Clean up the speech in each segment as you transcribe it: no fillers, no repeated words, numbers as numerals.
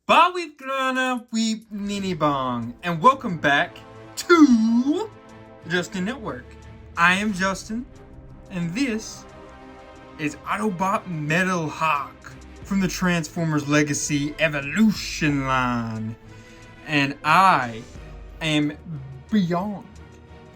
Bawit Grana Weep Nini Bong, and welcome back to the Justin Network. I am Justin, and this is Autobot Metalhawk from the Transformers Legacy Evolution line. And I am beyond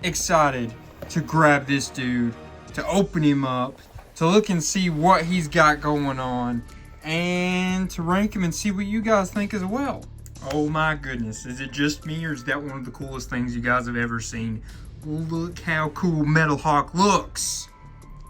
excited to grab this dude, to open him up, to look and see what he's got going on, and to rank him and see what you guys think as well. Oh my goodness, is it just me, or is that one of the coolest things you guys have ever seen? Look how cool Metalhawk looks.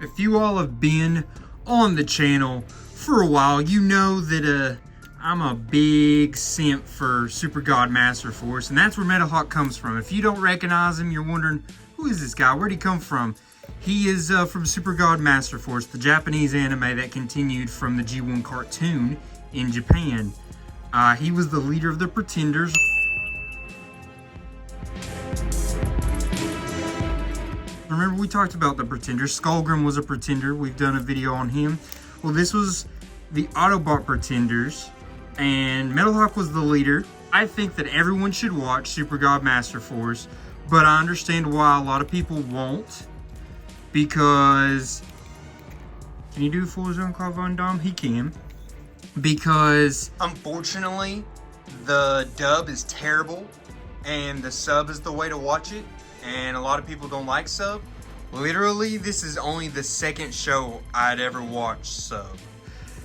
If you all have been on the channel for a while, you know that I'm a big simp for Super-God Masterforce, and that's where Metalhawk comes from. If you don't recognize him, you're wondering, who is this guy? Where'd he come from? He is from Super-God Masterforce, the Japanese anime that continued from the G1 cartoon in Japan. He was the leader of the Pretenders. Remember, we talked about the Pretenders. Skullgrim was a Pretender. We've done a video on him. Well, this was the Autobot Pretenders, and Metalhawk was the leader. I think that everyone should watch Super-God Masterforce, but I understand why a lot of people won't. Because, can you do full Jean-Claude Van Damme? He can. Because, unfortunately, the dub is terrible, and the sub is the way to watch it, and a lot of people don't like sub. Literally, this is only the second show I'd ever watched sub.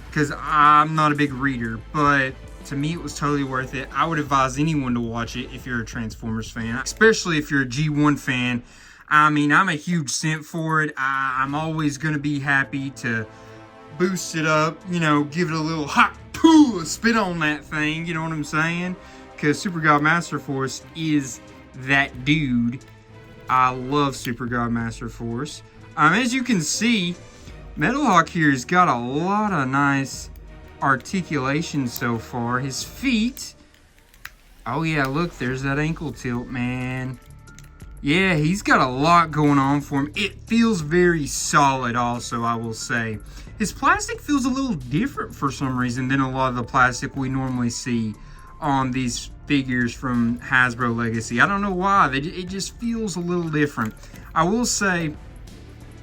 Because I'm not a big reader, but to me it was totally worth it. I would advise anyone to watch it if you're a Transformers fan, especially if you're a G1 fan. I mean, I'm a huge simp for it. I'm always going to be happy to boost it up, you know, give it a little hot poo, spit on that thing, you know what I'm saying? Because Super-God Masterforce is that dude. I love Super-God Masterforce. As you can see, Metalhawk here has got a lot of nice articulation so far. His feet, oh yeah, look, there's that ankle tilt, man. Yeah, he's got a lot going on for him. It feels very solid also, I will say. His plastic feels a little different for some reason than a lot of the plastic we normally see on these figures from Hasbro Legacy. I don't know why. It just feels a little different. I will say,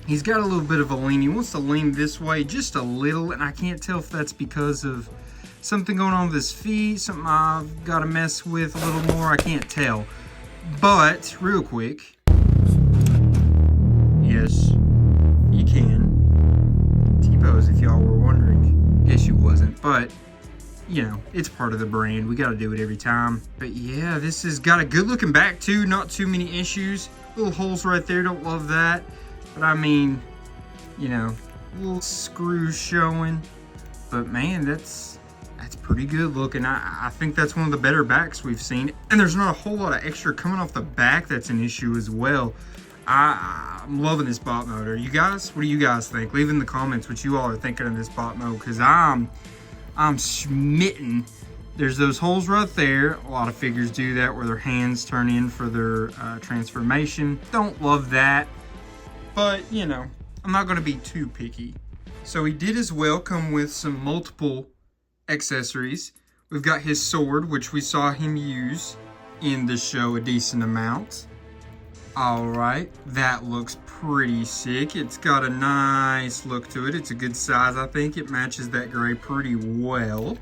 he's got a little bit of a lean. He wants to lean this way just a little, and I can't tell if that's because of something going on with his feet, something I've got to mess with a little more. I can't tell. But, real quick, yes, you can T-pose if y'all were wondering. Guess you wasn't, but, you know, it's part of the brand. We got to do it every time. But yeah, this has got a good looking back too. Not too many issues. Little holes right there, don't love that. But I mean, you know, little screws showing. But man, that's pretty good looking. I think that's one of the better backs we've seen. And there's not a whole lot of extra coming off the back that's an issue as well. I'm loving this bot mode. You guys, what do you guys think? Leave in the comments what you all are thinking of this bot mode, because I'm smitten. There's those holes right there. A lot of figures do that where their hands turn in for their transformation. Don't love that, but you know, I'm not going to be too picky. So he did as well come with some multiple accessories. We've got his sword, which we saw him use in the show a decent amount. Alright, that looks pretty sick. It's got a nice look to it. It's a good size. I think it matches that gray pretty well.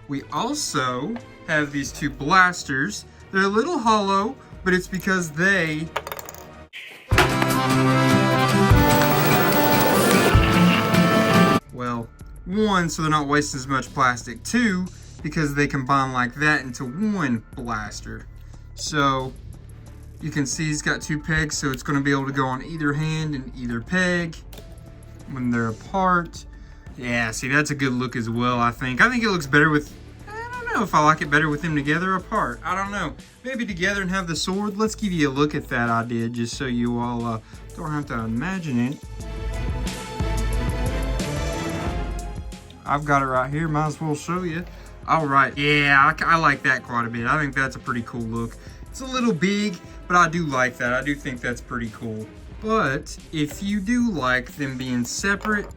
We also have these two blasters. They're a little hollow, but it's because they one, so they're not wasting as much plastic. Two, because they combine like that into one blaster. So you can see he's got two pegs, so it's going to be able to go on either hand and either peg when they're apart. Yeah, see, that's a good look as well, I think. I think it looks better with, I don't know if I like it better with them together or apart. I don't know. Maybe together and have the sword. Let's give you a look at that idea, just so you all don't have to imagine it. I've got it right here, might as well show you. All right, yeah, I like that quite a bit. I think that's a pretty cool look. It's a little big, but I do like that. I do think that's pretty cool. But if you do like them being separate,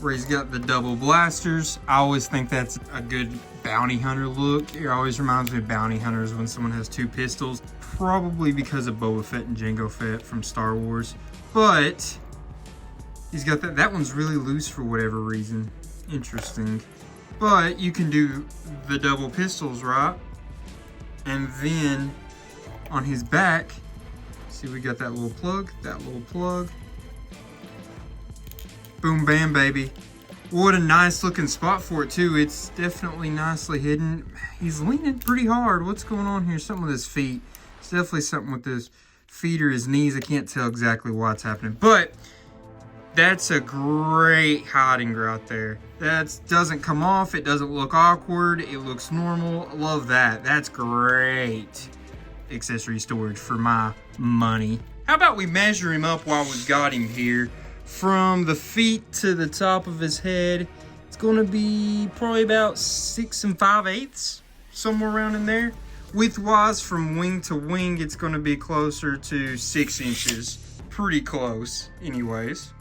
where he's got the double blasters. I always think that's a good bounty hunter look. It always reminds me of bounty hunters when someone has two pistols, probably because of Boba Fett and Jango Fett from Star Wars. But he's got that one's really loose for whatever reason. Interesting. But you can do the double pistols, right? And then on his back, see, we got that little plug, boom, bam, baby. What a nice looking spot for it too. It's definitely nicely hidden. He's leaning pretty hard. What's going on here? Something with his feet. It's definitely something with his feet or his knees. I can't tell exactly what's happening, but that's a great hiding right there. That doesn't come off. It doesn't look awkward. It looks normal. I love that. That's great accessory storage for my money. How about we measure him up while we've got him here? From the feet to the top of his head, it's going to be probably about 6 5/8, somewhere around in there. Width-wise, from wing to wing, it's going to be closer to 6 inches. Pretty close, anyways.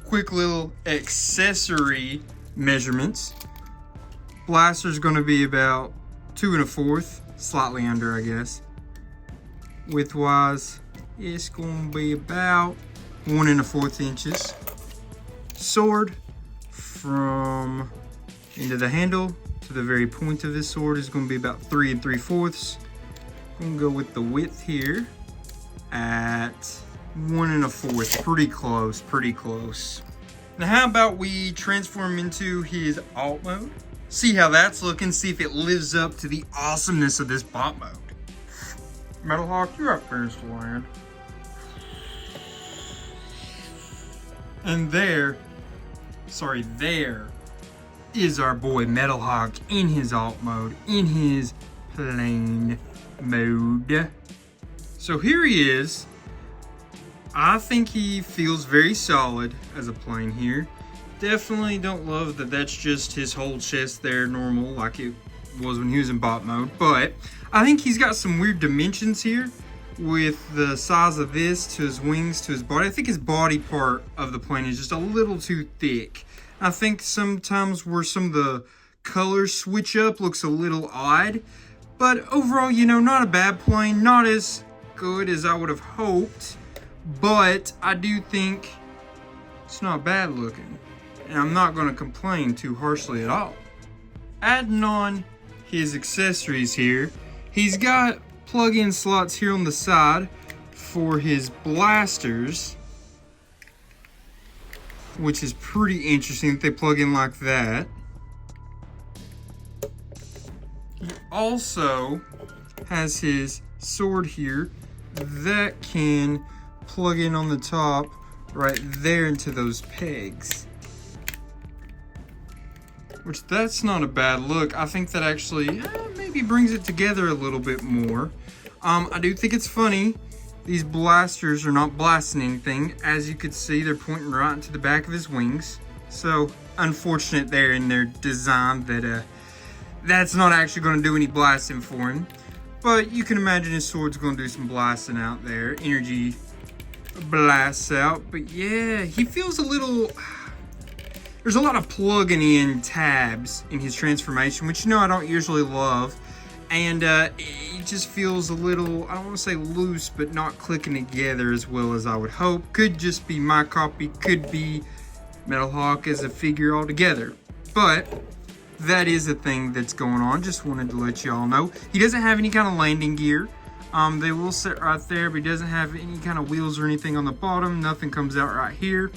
Quick little accessory measurements. Blaster's going to be about 2 1/4, slightly under, I guess. Width-wise, it's going to be about 1 1/4 inches. Sword, from into the handle to the very point of this sword, is going to be about 3 3/4. I'm going to go with the width here at 1 1/4. Pretty close, pretty close. Now how about we transform into his alt mode? See how that's looking, see if it lives up to the awesomeness of this bot mode. Metalhawk, you're up first to land. And there is our boy Metalhawk in his alt mode, in his plane mode. So here he is. I think he feels very solid as a plane here. Definitely don't love that that's just his whole chest there normal like it was when he was in bot mode, but I think he's got some weird dimensions here with the size of this to his wings to his body. I think his body part of the plane is just a little too thick. I think sometimes where some of the colors switch up looks a little odd, but overall, you know, not a bad plane, not as good as I would have hoped, but I do think it's not bad looking, and I'm not going to complain too harshly at all. Adding on his accessories here, he's got plug-in slots here on the side for his blasters, which is pretty interesting that they plug in like that. He also has his sword here that can plug in on the top right there into those pegs, which that's not a bad look. I think that actually maybe brings it together a little bit more. I do think it's funny. These blasters are not blasting anything. As you could see, they're pointing right into the back of his wings. So unfortunate there in their design that that's not actually going to do any blasting for him. But you can imagine his sword's going to do some blasting out there. Energy blasts out. But yeah, he feels a little... There's a lot of plugging in tabs in his transformation, which, you know, I don't usually love. And it just feels a little, I don't want to say loose, but not clicking together as well as I would hope. Could just be my copy, could be Metalhawk as a figure altogether. But that is a thing that's going on. Just wanted to let y'all know. He doesn't have any kind of landing gear. They will sit right there, but he doesn't have any kind of wheels or anything on the bottom. Nothing comes out right here.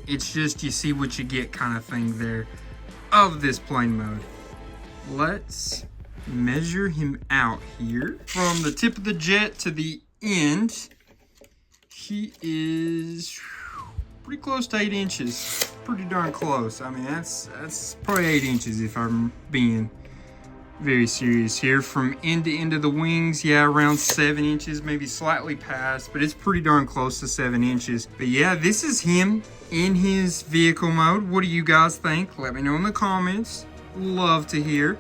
It's just you see what you get kind of thing there of this plane mode. Let's measure him out here. From the tip of the jet to the end, he is pretty close to 8 inches. Pretty darn close. I mean, that's probably 8 inches if I'm being very serious here. From end to end of the wings, yeah, around 7 inches, maybe slightly past, but it's pretty darn close to 7 inches. But yeah, this is him in his vehicle mode. What do you guys think? Let me know in the comments. Love to hear.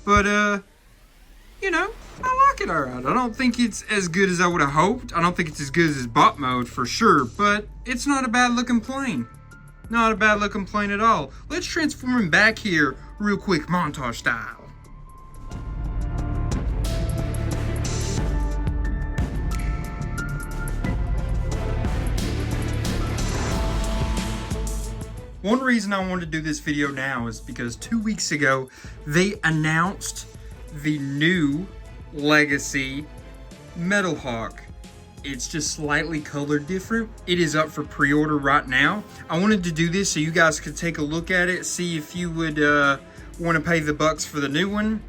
But you know, I like it alright. I don't think it's as good as I would have hoped. I don't think it's as good as his bot mode for sure, but it's not a bad looking plane. Not a bad looking plane at all. Let's transform him back here real quick, montage style. One reason I wanted to do this video now is because 2 weeks ago, they announced the new Legacy Metalhawk. It's just slightly colored different. It is up for pre-order right now. I wanted to do this so you guys could take a look at it, see if you would want to pay the bucks for the new one,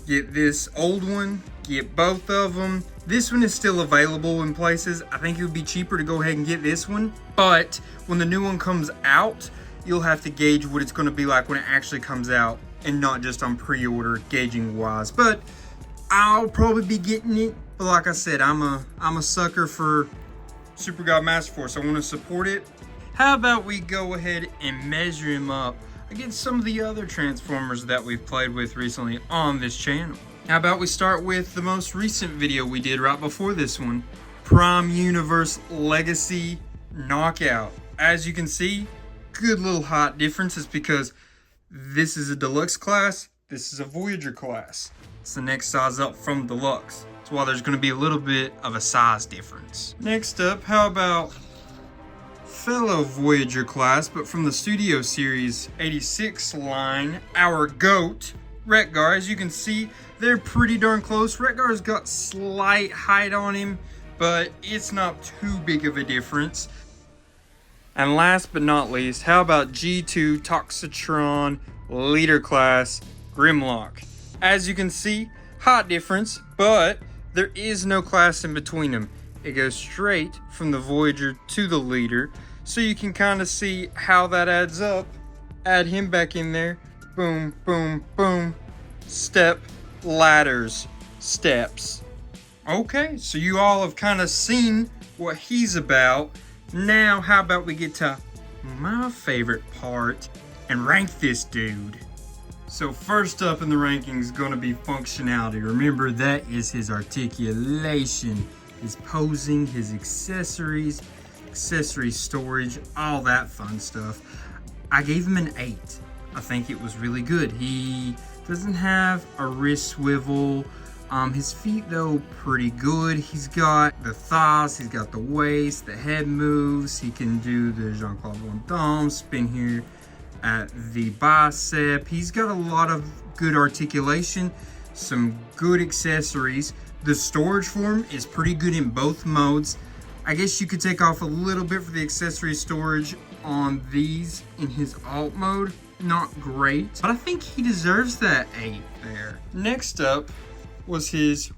get this old one, get both of them. This one is still available in places. I think it would be cheaper to go ahead and get this one, but when the new one comes out, you'll have to gauge what it's going to be like when it actually comes out and not just on pre-order gauging wise. But I'll probably be getting it. But like I said, I'm a sucker for Super-God Masterforce. I want to support it. How about we go ahead and measure him up against some of the other Transformers that we've played with recently on this channel? How about we start with the most recent video we did right before this one, Prime Universe Legacy Knockout. As you can see, good little height differences because this is a deluxe class, this is a Voyager class. It's the next size up from deluxe. That's why there's going to be a little bit of a size difference. Next up, how about fellow Voyager class, but from the Studio Series 86 line, our GOAT, Wreck-Gar. As you can see, they're pretty darn close. Wreck-Gar's got slight height on him, but it's not too big of a difference. And last but not least, how about G2 Toxitron Leader Class Grimlock? As you can see, height difference, but there is no class in between them. It goes straight from the Voyager to the Leader, so you can kind of see how that adds up. Add him back in there. Boom, boom, boom. Step, ladders, steps. Okay, so you all have kind of seen what he's about. Now, how about we get to my favorite part and rank this dude? So first up in the rankings is going to be functionality. Remember, that is his articulation, his posing, his accessories, accessory storage, all that fun stuff. I gave him an 8. I think it was really good. He doesn't have a wrist swivel. His feet though, pretty good. He's got the thighs, he's got the waist, the head moves. He can do the Jean-Claude Van Damme spin here at the bicep. He's got a lot of good articulation, some good accessories. The storage form is pretty good in both modes. I guess you could take off a little bit for the accessory storage on these in his alt mode. Not great, but I think he deserves that 8 there. Next up was his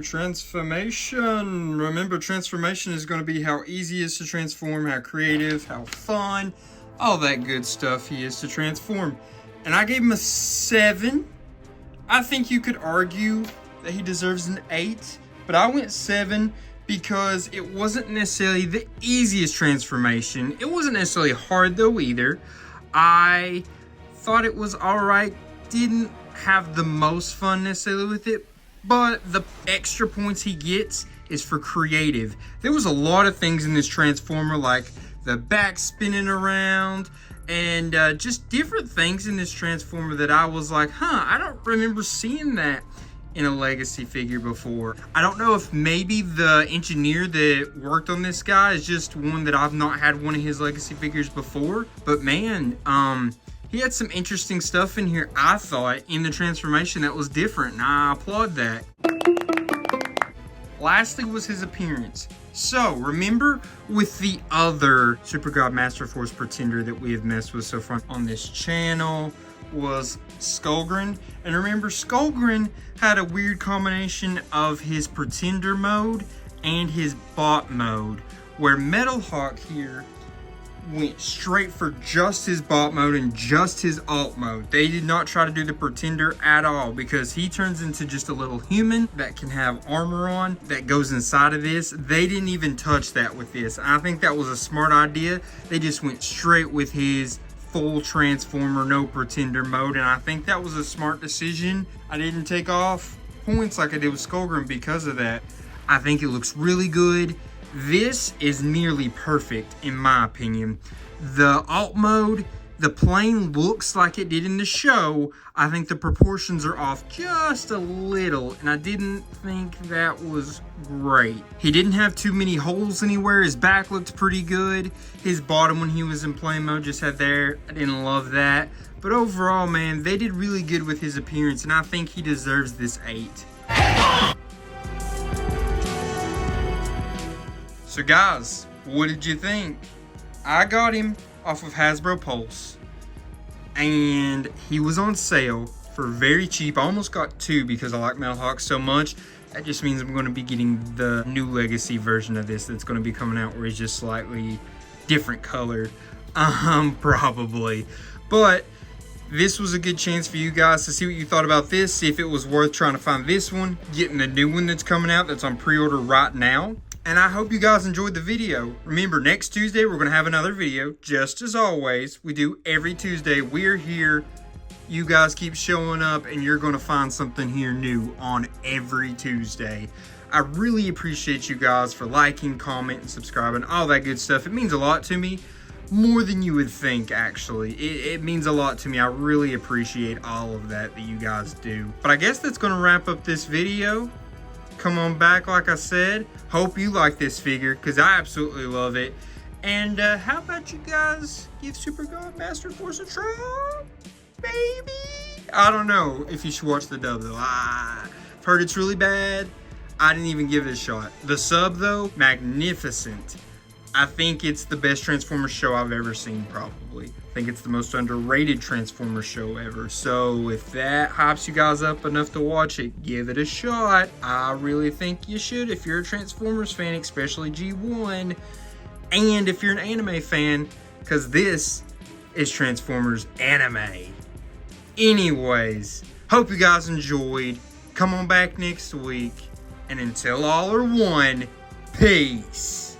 transformation. Remember, transformation is going to be how easy it is to transform, how creative, how fun, all that good stuff he is to transform. And I gave him a 7. I think you could argue that he deserves an 8, but I went 7 because it wasn't necessarily the easiest transformation. It wasn't necessarily hard though either. I thought it was alright, didn't have the most fun necessarily with it, but the extra points he gets is for creative. There was a lot of things in this transformer, like the back spinning around and just different things in this transformer that I was like, I don't remember seeing that in a Legacy figure before. I don't know if maybe the engineer that worked on this guy is just one that I've not had one of his Legacy figures before, but man, he had some interesting stuff in here, I thought, in the transformation that was different, and I applaud that. Lastly was his appearance. So, remember with the other Super-God Masterforce Pretender that we have messed with so far on this channel was Skullgrin. And remember, Skullgrin had a weird combination of his Pretender mode and his bot mode, where Metalhawk here went straight for just his bot mode and just his alt mode. They did not try to do the Pretender at all, because he turns into just a little human that can have armor on that goes inside of this. They didn't even touch that with this. I think that was a smart idea. They just went straight with his full Transformer, no Pretender mode, and I think that was a smart decision. I didn't take off points like I did with Skullgrin because of that. I think it looks really good. This is nearly perfect in my opinion. The alt mode, the plane looks like it did in the show. I think the proportions are off just a little, and I didn't think that was great. He didn't have too many holes anywhere. His back looked pretty good. His bottom when he was in plane mode just had there. I didn't love that. But overall, man, they did really good with his appearance, and I think he deserves this 8. So guys, what did you think? I got him off of Hasbro Pulse, and he was on sale for very cheap. I almost got 2 because I like Metalhawk so much. That just means I'm going to be getting the new Legacy version of this that's going to be coming out, where he's just slightly different color, probably. But this was a good chance for you guys to see what you thought about this, see if it was worth trying to find this one, getting the new one that's coming out that's on pre-order right now. And I hope you guys enjoyed the video. Remember, next Tuesday, we're going to have another video. Just as always, we do every Tuesday. We're here. You guys keep showing up, and you're going to find something here new on every Tuesday. I really appreciate you guys for liking, commenting, subscribing, all that good stuff. It means a lot to me. More than you would think, actually. It means a lot to me. I really appreciate all of that you guys do. But I guess that's going to wrap up this video. Come on back, like I said. Hope you like this figure, because I absolutely love it. And how about you guys give Super-God Masterforce a try, baby? I don't know if you should watch the dub, though. I've heard it's really bad. I didn't even give it a shot. The sub, though, magnificent. I think it's the best Transformers show I've ever seen, probably. I think it's the most underrated Transformers show ever. So if that hypes you guys up enough to watch it, give it a shot. I really think you should if you're a Transformers fan, especially G1. And if you're an anime fan, because this is Transformers anime. Anyways, hope you guys enjoyed. Come on back next week. And until all are one, peace.